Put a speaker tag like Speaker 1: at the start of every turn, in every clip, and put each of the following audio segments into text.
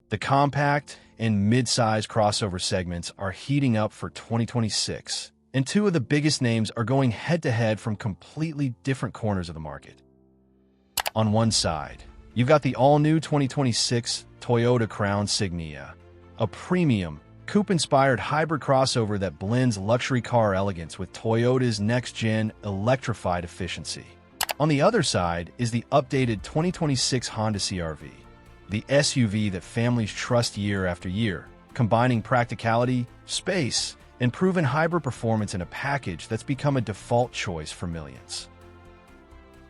Speaker 1: The compact and mid-size crossover segments are heating up for 2026, and two of the biggest names are going head-to-head from completely different corners of the market. On one side, you've got the all-new 2026 Toyota Crown Signia, a premium, coupe-inspired hybrid crossover that blends luxury car elegance with Toyota's next-gen electrified efficiency. On the other side is the updated 2026 Honda CR-V, the SUV that families trust year after year, combining practicality, space, and proven hybrid performance in a package that's become a default choice for millions.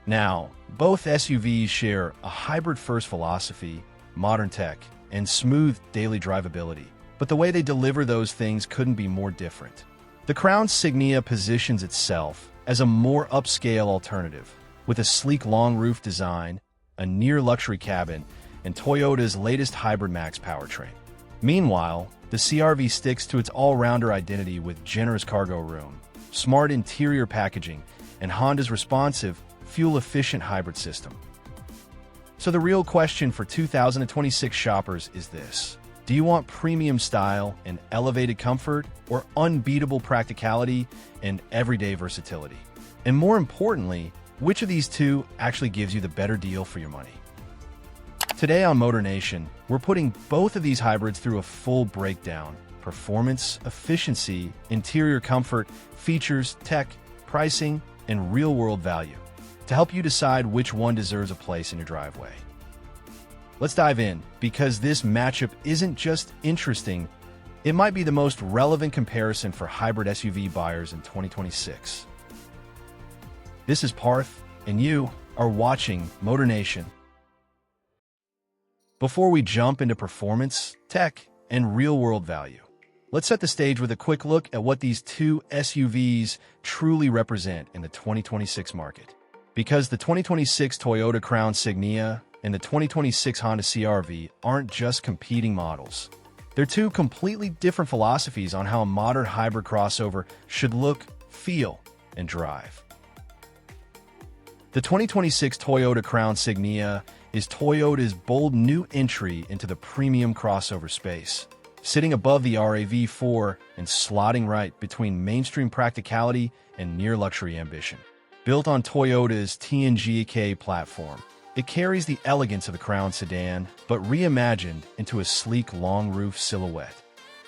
Speaker 1: Now, both SUVs share a hybrid-first philosophy, modern tech, and smooth daily drivability, but the way they deliver those things couldn't be more different. The Crown Signia positions itself as a more upscale alternative, with a sleek long-roof design, a near-luxury cabin, and Toyota's latest Hybrid Max powertrain. Meanwhile, the CR-V sticks to its all-rounder identity with generous cargo room, smart interior packaging, and Honda's responsive, fuel-efficient hybrid system. So the real question for 2026 shoppers is this: do you want premium style and elevated comfort, or unbeatable practicality and everyday versatility? And more importantly, which of these two actually gives you the better deal for your money? Today on MotorNation, we're putting both of these hybrids through a full breakdown: performance, efficiency, interior comfort, features, tech, pricing, and real-world value, to help you decide which one deserves a place in your driveway. Let's dive in, because this matchup isn't just interesting, it might be the most relevant comparison for hybrid SUV buyers in 2026. This is Parth, and you are watching MotorNation. Before we jump into performance, tech, and real-world value, let's set the stage with a quick look at what these two SUVs truly represent in the 2026 market. Because the 2026 Toyota Crown Signia and the 2026 Honda CR-V aren't just competing models. They're two completely different philosophies on how a modern hybrid crossover should look, feel, and drive. The 2026 Toyota Crown Signia is Toyota's bold new entry into the premium crossover space, sitting above the RAV4 and slotting right between mainstream practicality and near-luxury ambition. Built on Toyota's TNGA platform, it carries the elegance of the Crown sedan, but reimagined into a sleek long-roof silhouette.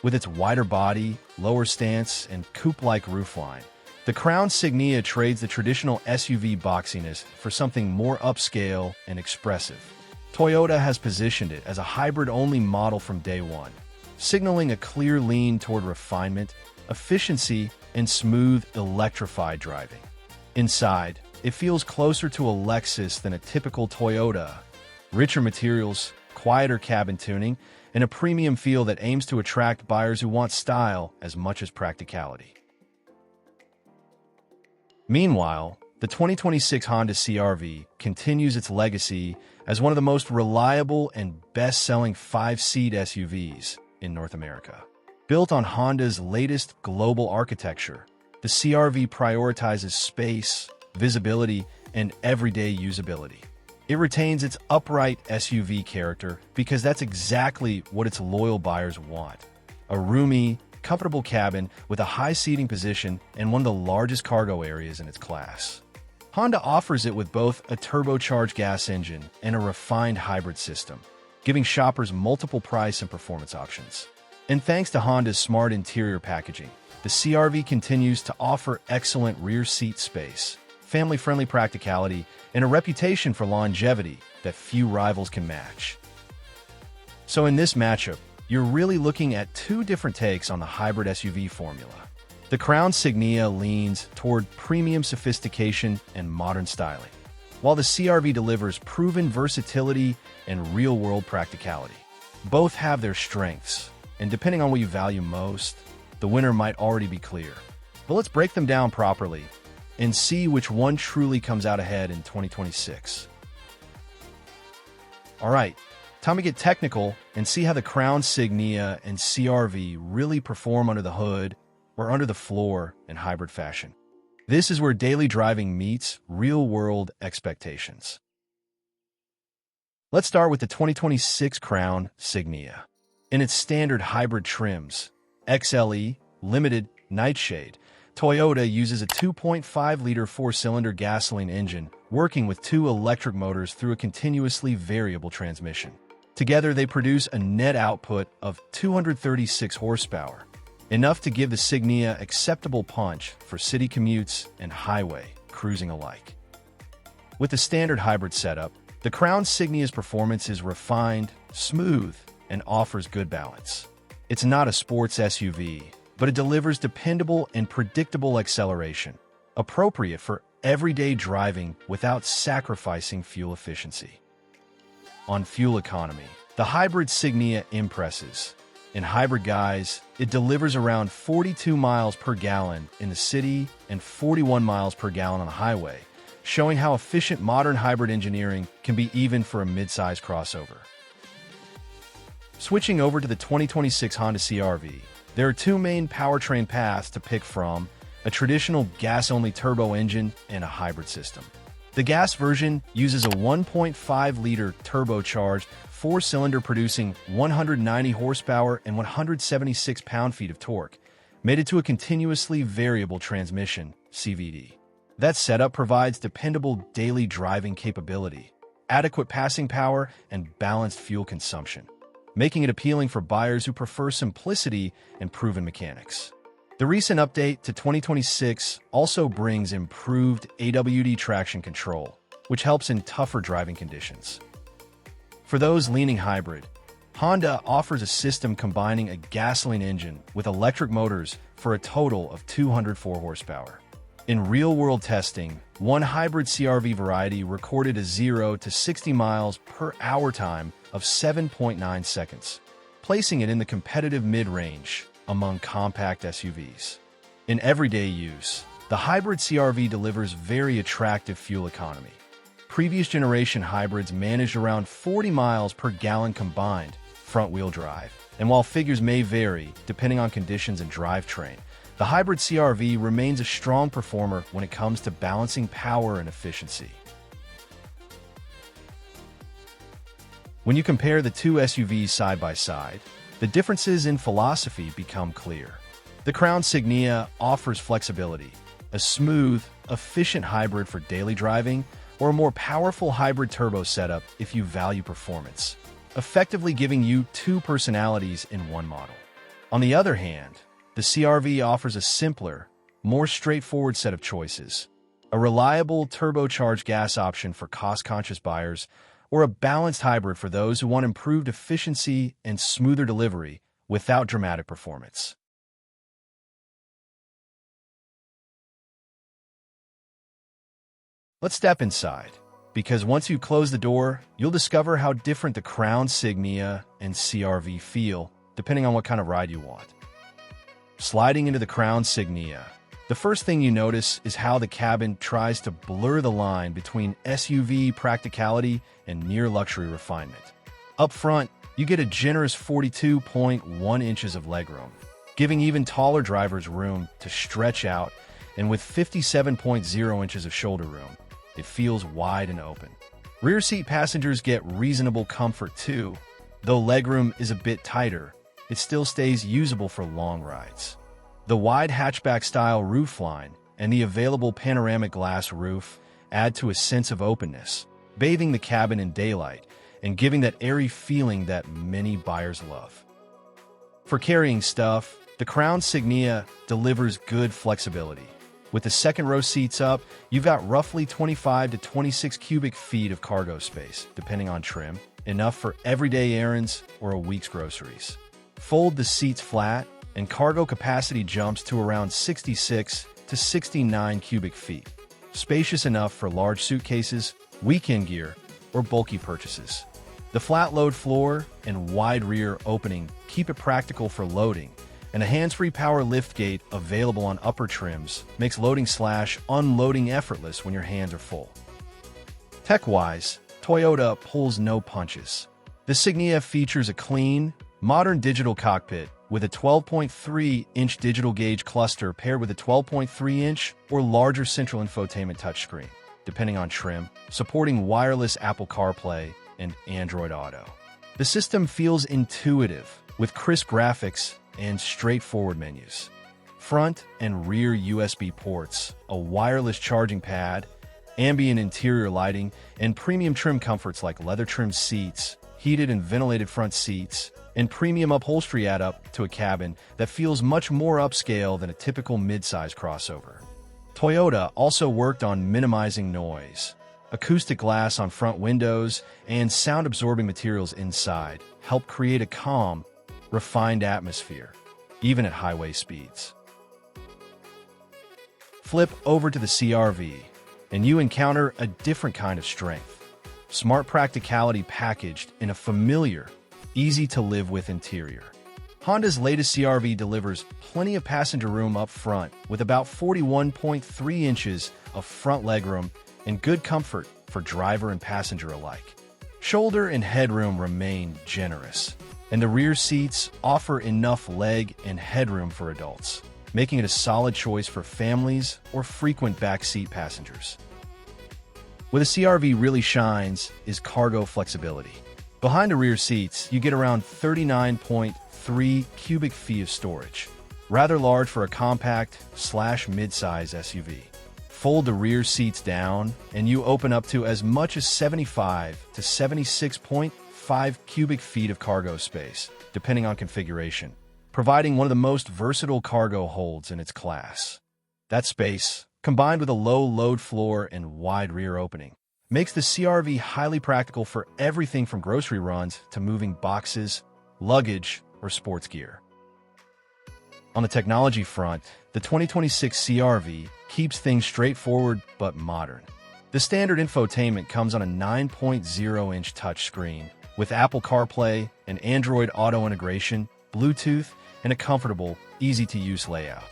Speaker 1: With its wider body, lower stance, and coupe-like roofline, the Crown Signia trades the traditional SUV boxiness for something more upscale and expressive. Toyota has positioned it as a hybrid-only model from day one, signaling a clear lean toward refinement, efficiency, and smooth, electrified driving. Inside, it feels closer to a Lexus than a typical Toyota. Richer materials, quieter cabin tuning, and a premium feel that aims to attract buyers who want style as much as practicality. Meanwhile, the 2026 Honda CR-V continues its legacy as one of the most reliable and best-selling 5-seat SUVs in North America. Built on Honda's latest global architecture, the CR-V prioritizes space, visibility, and everyday usability. It retains its upright SUV character because that's exactly what its loyal buyers want: a roomy, comfortable cabin with a high seating position and one of the largest cargo areas in its class. Honda offers it with both a turbocharged gas engine and a refined hybrid system, giving shoppers multiple price and performance options. And thanks to Honda's smart interior packaging, the CR-V continues to offer excellent rear seat space, family-friendly practicality, and a reputation for longevity that few rivals can match. So in this matchup, you're really looking at two different takes on the hybrid SUV formula. The Crown Signia leans toward premium sophistication and modern styling, while the CR-V delivers proven versatility and real-world practicality. Both have their strengths, and depending on what you value most, the winner might already be clear. But let's break them down properly and see which one truly comes out ahead in 2026. All right, time to get technical and see how the Crown Signia and CR-V really perform under the hood or under the floor in hybrid fashion. This is where daily driving meets real-world expectations. Let's start with the 2026 Crown Signia. In its standard hybrid trims, XLE, Limited, Nightshade, Toyota uses a 2.5-liter four-cylinder gasoline engine working with two electric motors through a continuously variable transmission. Together, they produce a net output of 236 horsepower, enough to give the Signia acceptable punch for city commutes and highway cruising alike. With the standard hybrid setup, the Crown Signia's performance is refined, smooth, and offers good balance. It's not a sports SUV, but it delivers dependable and predictable acceleration, appropriate for everyday driving without sacrificing fuel efficiency. On fuel economy, the hybrid Signia impresses. In hybrid guise, it delivers around 42 miles per gallon in the city and 41 miles per gallon on the highway, showing how efficient modern hybrid engineering can be even for a mid-size crossover. Switching over to the 2026 Honda CR-V, there are two main powertrain paths to pick from: a traditional gas-only turbo engine and a hybrid system. The gas version uses a 1.5-liter turbocharged four-cylinder producing 190 horsepower and 176 pound-feet of torque, mated to a continuously variable transmission, CVT. That setup provides dependable daily driving capability, adequate passing power, and balanced fuel consumption, making it appealing for buyers who prefer simplicity and proven mechanics. The recent update to 2026 also brings improved AWD traction control, which helps in tougher driving conditions. For those leaning hybrid, Honda offers a system combining a gasoline engine with electric motors for a total of 204 horsepower. In real-world testing, one hybrid CR-V variety recorded a 0 to 60 miles per hour time of 7.9 seconds, placing it in the competitive mid-range among compact SUVs. In everyday use, the hybrid CR-V delivers very attractive fuel economy. Previous generation hybrids managed around 40 miles per gallon combined front-wheel drive, and while figures may vary depending on conditions and drivetrain, the hybrid CR-V remains a strong performer when it comes to balancing power and efficiency. When you compare the two SUVs side by side, the differences in philosophy become clear. The Crown Signia offers flexibility, a smooth, efficient hybrid for daily driving, or a more powerful hybrid turbo setup if you value performance, effectively giving you two personalities in one model. On the other hand, the CR-V offers a simpler, more straightforward set of choices: a reliable turbocharged gas option for cost-conscious buyers, or a balanced hybrid for those who want improved efficiency and smoother delivery without dramatic performance. Let's step inside, because once you close the door, you'll discover how different the Crown Signia and CR-V feel, depending on what kind of ride you want. Sliding into the Crown Signia, the first thing you notice is how the cabin tries to blur the line between SUV practicality and near-luxury refinement. Up front, you get a generous 42.1 inches of legroom, giving even taller drivers room to stretch out, and with 57.0 inches of shoulder room, it feels wide and open. Rear seat passengers get reasonable comfort too. Though legroom is a bit tighter, it still stays usable for long rides. The wide hatchback-style roofline and the available panoramic glass roof add to a sense of openness, bathing the cabin in daylight and giving that airy feeling that many buyers love. For carrying stuff, the Crown Signia delivers good flexibility. With the second-row seats up, you've got roughly 25 to 26 cubic feet of cargo space, depending on trim, enough for everyday errands or a week's groceries. Fold the seats flat, and cargo capacity jumps to around 66 to 69 cubic feet, spacious enough for large suitcases, weekend gear, or bulky purchases. The flat-load floor and wide rear opening keep it practical for loading, and a hands-free power liftgate available on upper trims makes loading/unloading effortless when your hands are full. Tech-wise, Toyota pulls no punches. The Signia features a clean, modern digital cockpit with a 12.3-inch digital gauge cluster paired with a 12.3-inch or larger central infotainment touchscreen, depending on trim, supporting wireless Apple CarPlay and Android Auto. The system feels intuitive, with crisp graphics and straightforward menus. Front and rear USB ports, a wireless charging pad, ambient interior lighting, and premium trim comforts like leather-trimmed seats, heated and ventilated front seats, and premium upholstery add up to a cabin that feels much more upscale than a typical mid-size crossover. Toyota also worked on minimizing noise. Acoustic glass on front windows and sound-absorbing materials inside help create a calm, refined atmosphere, even at highway speeds. Flip over to the CR-V, and you encounter a different kind of strength. Smart practicality packaged in a familiar, easy-to-live-with interior. Honda's latest CR-V delivers plenty of passenger room up front with about 41.3 inches of front legroom and good comfort for driver and passenger alike. Shoulder and headroom remain generous, and the rear seats offer enough leg and headroom for adults, making it a solid choice for families or frequent backseat passengers. Where the CR-V really shines is cargo flexibility. Behind the rear seats, you get around 39.3 cubic feet of storage, rather large for a compact/mid-size SUV. Fold the rear seats down, and you open up to as much as 75 to 76.5 cubic feet of cargo space, depending on configuration, providing one of the most versatile cargo holds in its class. That space, combined with a low load floor and wide rear opening, makes the CR-V highly practical for everything from grocery runs to moving boxes, luggage, or sports gear. On the technology front, the 2026 CR-V keeps things straightforward but modern. The standard infotainment comes on a 9.0-inch touchscreen with Apple CarPlay and Android Auto integration, Bluetooth, and a comfortable, easy-to-use layout.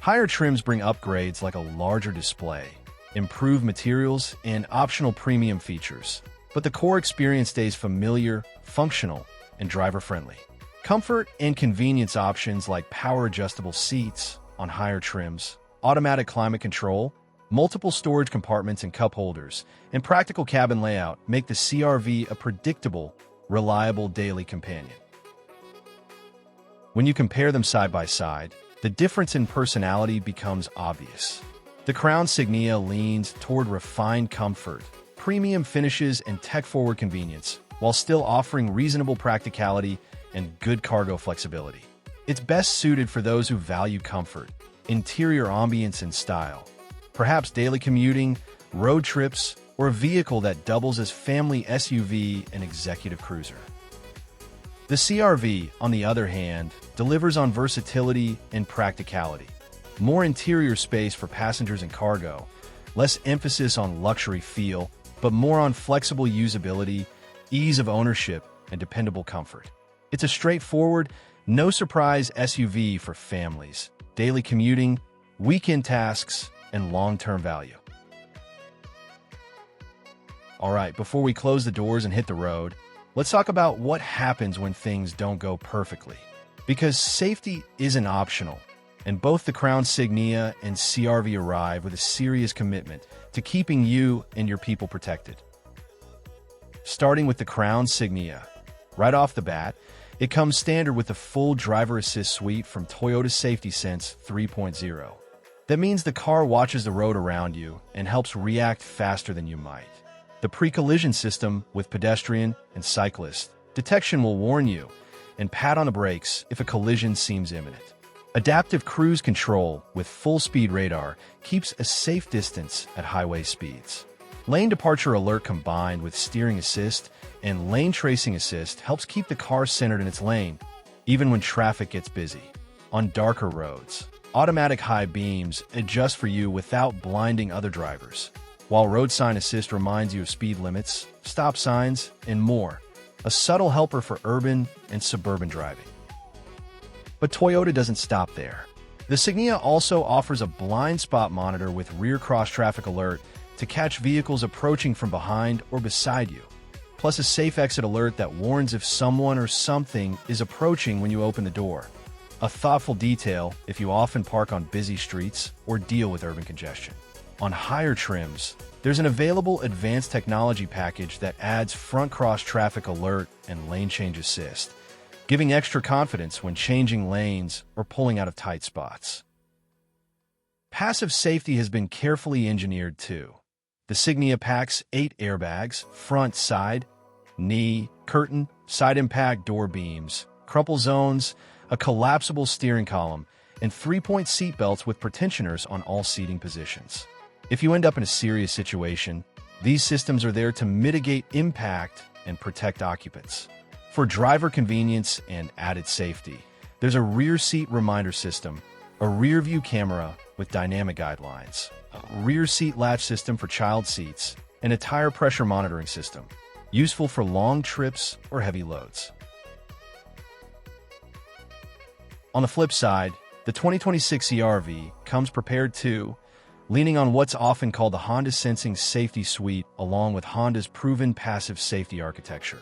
Speaker 1: Higher trims bring upgrades like a larger display, improved materials, and optional premium features, but the core experience stays familiar, functional, and driver-friendly. Comfort and convenience options like power-adjustable seats on higher trims, automatic climate control, multiple storage compartments and cup holders, and practical cabin layout make the CR-V a predictable, reliable daily companion. When you compare them side by side, the difference in personality becomes obvious. The Crown Signia leans toward refined comfort, premium finishes, and tech-forward convenience, while still offering reasonable practicality and good cargo flexibility. It's best suited for those who value comfort, interior ambience, and style. Perhaps daily commuting, road trips, or a vehicle that doubles as family SUV and executive cruiser. The CR-V, on the other hand, delivers on versatility and practicality. More interior space for passengers and cargo, less emphasis on luxury feel, but more on flexible usability, ease of ownership, and dependable comfort. It's a straightforward, no-surprise SUV for families, daily commuting, weekend tasks, and long-term value. All right, before we close the doors and hit the road, let's talk about what happens when things don't go perfectly. Because safety isn't optional, and both the Crown Signia and CR-V arrive with a serious commitment to keeping you and your people protected. Starting with the Crown Signia, right off the bat, it comes standard with the full driver assist suite from Toyota Safety Sense 3.0. That means the car watches the road around you and helps react faster than you might. The pre-collision system with pedestrian and cyclist detection will warn you and pat on the brakes if a collision seems imminent. Adaptive cruise control with full-speed radar keeps a safe distance at highway speeds. Lane departure alert combined with steering assist and lane tracing assist helps keep the car centered in its lane, even when traffic gets busy. On darker roads, automatic high beams adjust for you without blinding other drivers, while road sign assist reminds you of speed limits, stop signs, and more, a subtle helper for urban and suburban driving. But Toyota doesn't stop there. The Signia also offers a blind spot monitor with rear cross-traffic alert to catch vehicles approaching from behind or beside you, plus a safe exit alert that warns if someone or something is approaching when you open the door. A thoughtful detail if you often park on busy streets or deal with urban congestion. On higher trims, there's an available advanced technology package that adds front cross-traffic alert and lane change assist, giving extra confidence when changing lanes or pulling out of tight spots. Passive safety has been carefully engineered too. The Signia packs 8 airbags, front, side, knee, curtain, side impact door beams, crumple zones, a collapsible steering column, and 3-point seat belts with pretensioners on all seating positions. If you end up in a serious situation, these systems are there to mitigate impact and protect occupants. For driver convenience and added safety, there's a rear seat reminder system, a rear view camera with dynamic guidelines, a rear seat latch system for child seats, and a tire pressure monitoring system, useful for long trips or heavy loads. On the flip side, the 2026 CR-V comes prepared too, leaning on what's often called the Honda Sensing Safety Suite along with Honda's proven passive safety architecture.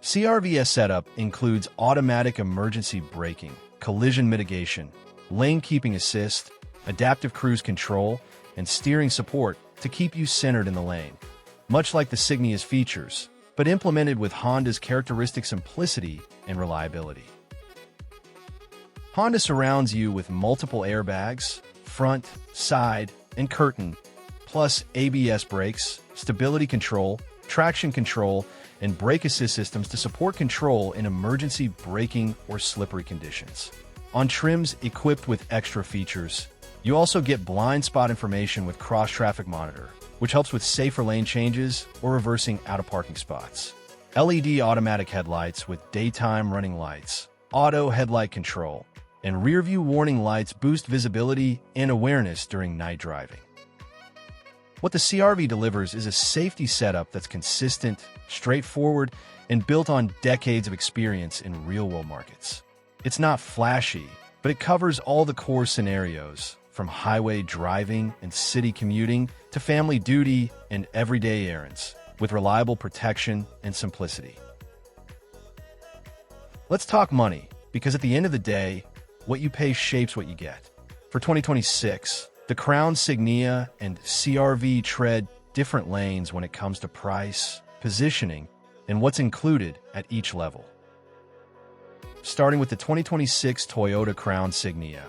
Speaker 1: CR-V's setup includes automatic emergency braking, collision mitigation, lane keeping assist, adaptive cruise control, and steering support to keep you centered in the lane. Much like the Signia's features, but implemented with Honda's characteristic simplicity and reliability. Honda surrounds you with multiple airbags, front, side, and curtain, plus ABS brakes, stability control, traction control, and brake assist systems to support control in emergency braking or slippery conditions. On trims equipped with extra features, you also get blind spot information with cross-traffic monitor, which helps with safer lane changes or reversing out of parking spots. LED automatic headlights with daytime running lights, auto headlight control, and rear-view warning lights boost visibility and awareness during night driving. What the CR-V delivers is a safety setup that's consistent, straightforward, and built on decades of experience in real-world markets. It's not flashy, but it covers all the core scenarios, from highway driving and city commuting to family duty and everyday errands, with reliable protection and simplicity. Let's talk money, because at the end of the day, what you pay shapes what you get. For 2026, the Crown Signia and CR-V tread different lanes when it comes to price, positioning, and what's included at each level. Starting with the 2026 Toyota Crown Signia,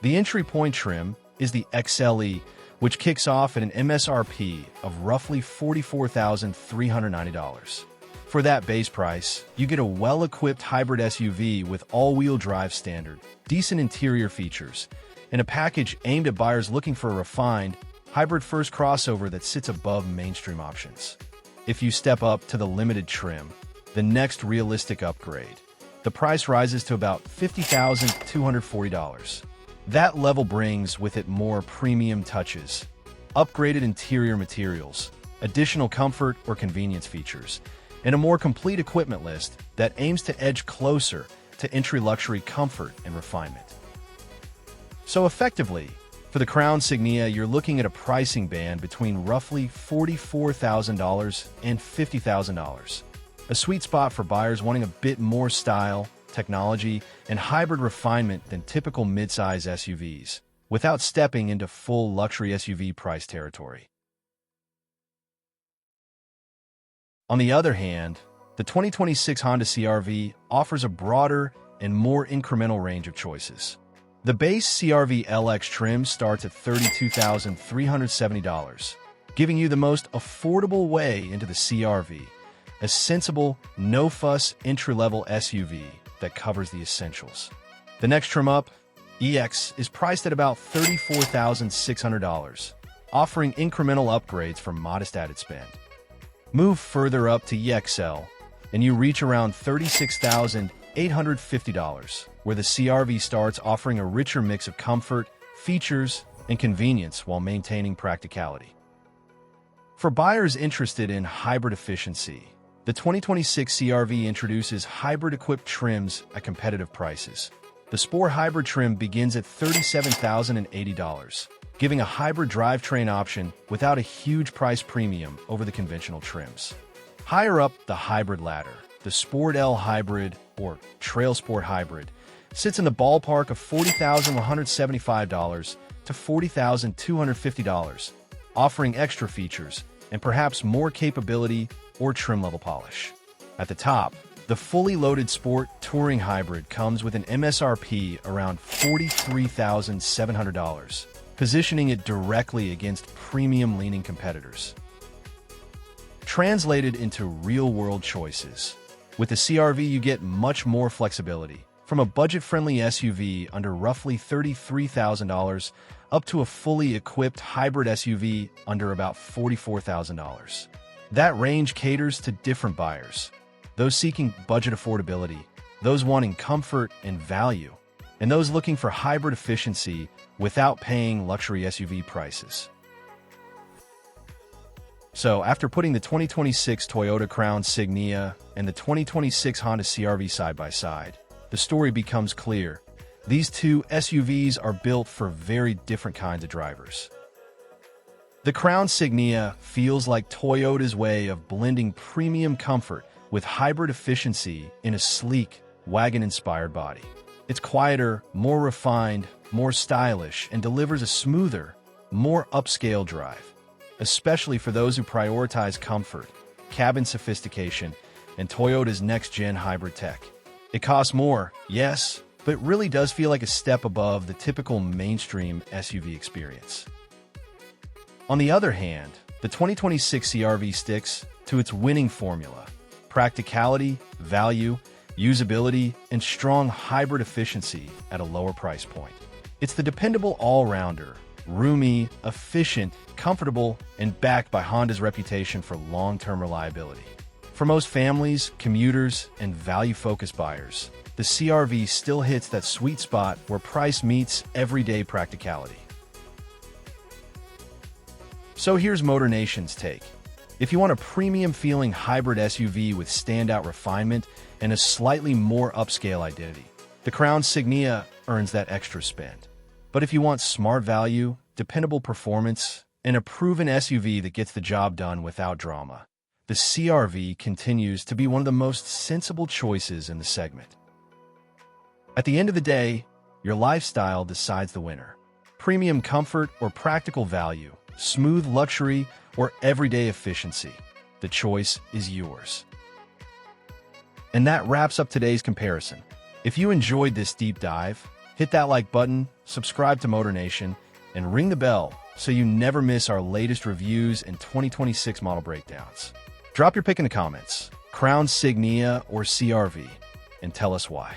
Speaker 1: the entry point trim is the XLE, which kicks off at an MSRP of roughly $44,390. For that base price, you get a well-equipped hybrid SUV with all-wheel drive standard, decent interior features, and a package aimed at buyers looking for a refined, hybrid-first crossover that sits above mainstream options. If you step up to the limited trim, the next realistic upgrade, the price rises to about $50,240. That level brings with it more premium touches, upgraded interior materials, additional comfort or convenience features, and a more complete equipment list that aims to edge closer to entry luxury comfort and refinement. So effectively, for the Crown Signia, you're looking at a pricing band between roughly $44,000 and $50,000. A sweet spot for buyers wanting a bit more style, technology, and hybrid refinement than typical midsize SUVs, without stepping into full luxury SUV price territory. On the other hand, the 2026 Honda CR-V offers a broader and more incremental range of choices. The base CR-V LX trim starts at $32,370, giving you the most affordable way into the CR-V, a sensible, no-fuss entry-level SUV that covers the essentials. The next trim up, EX, is priced at about $34,600, offering incremental upgrades for modest added spend. Move further up to EXL, and you reach around $36,850, where the CR-V starts offering a richer mix of comfort, features, and convenience while maintaining practicality. For buyers interested in hybrid efficiency, the 2026 CR-V introduces hybrid-equipped trims at competitive prices. The Sport Hybrid trim begins at $37,080, giving a hybrid drivetrain option without a huge price premium over the conventional trims. Higher up the hybrid ladder, the Sport L Hybrid, or Trail Sport Hybrid, sits in the ballpark of $40,175 to $40,250, offering extra features and perhaps more capability or trim level polish. At the top, the fully loaded Sport Touring Hybrid comes with an MSRP around $43,700, positioning it directly against premium-leaning competitors. Translated into real-world choices, with the CR-V you get much more flexibility, from a budget-friendly SUV under roughly $33,000 up to a fully equipped hybrid SUV under about $44,000. That range caters to different buyers, those seeking budget affordability, those wanting comfort and value, and those looking for hybrid efficiency without paying luxury SUV prices. So, after putting the 2026 Toyota Crown Signia and the 2026 Honda CR-V side by side, the story becomes clear. These two SUVs are built for very different kinds of drivers. The Crown Signia feels like Toyota's way of blending premium comfort with hybrid efficiency in a sleek, wagon-inspired body. It's quieter, more refined, more stylish, and delivers a smoother, more upscale drive, especially for those who prioritize comfort, cabin sophistication, and Toyota's next-gen hybrid tech. It costs more, yes, but it really does feel like a step above the typical mainstream SUV experience. On the other hand, the 2026 CR-V sticks to its winning formula: practicality, value, usability, and strong hybrid efficiency at a lower price point. It's the dependable all-rounder, roomy, efficient, comfortable, and backed by Honda's reputation for long-term reliability. For most families, commuters, and value-focused buyers, the CR-V still hits that sweet spot where price meets everyday practicality. So here's MotorNation's take. If you want a premium-feeling hybrid SUV with standout refinement and a slightly more upscale identity, the Crown Signia earns that extra spend. But if you want smart value, dependable performance, and a proven SUV that gets the job done without drama, the CR-V continues to be one of the most sensible choices in the segment. At the end of the day, your lifestyle decides the winner. Premium comfort or practical value, smooth luxury or everyday efficiency, the choice is yours. And that wraps up today's comparison. If you enjoyed this deep dive, hit that like button, subscribe to MotorNation, and ring the bell so you never miss our latest reviews and 2026 model breakdowns. Drop your pick in the comments, Crown Signia or CR-V, and tell us why.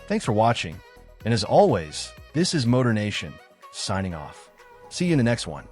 Speaker 1: Thanks for watching, and as always, this is MotorNation, signing off. See you in the next one.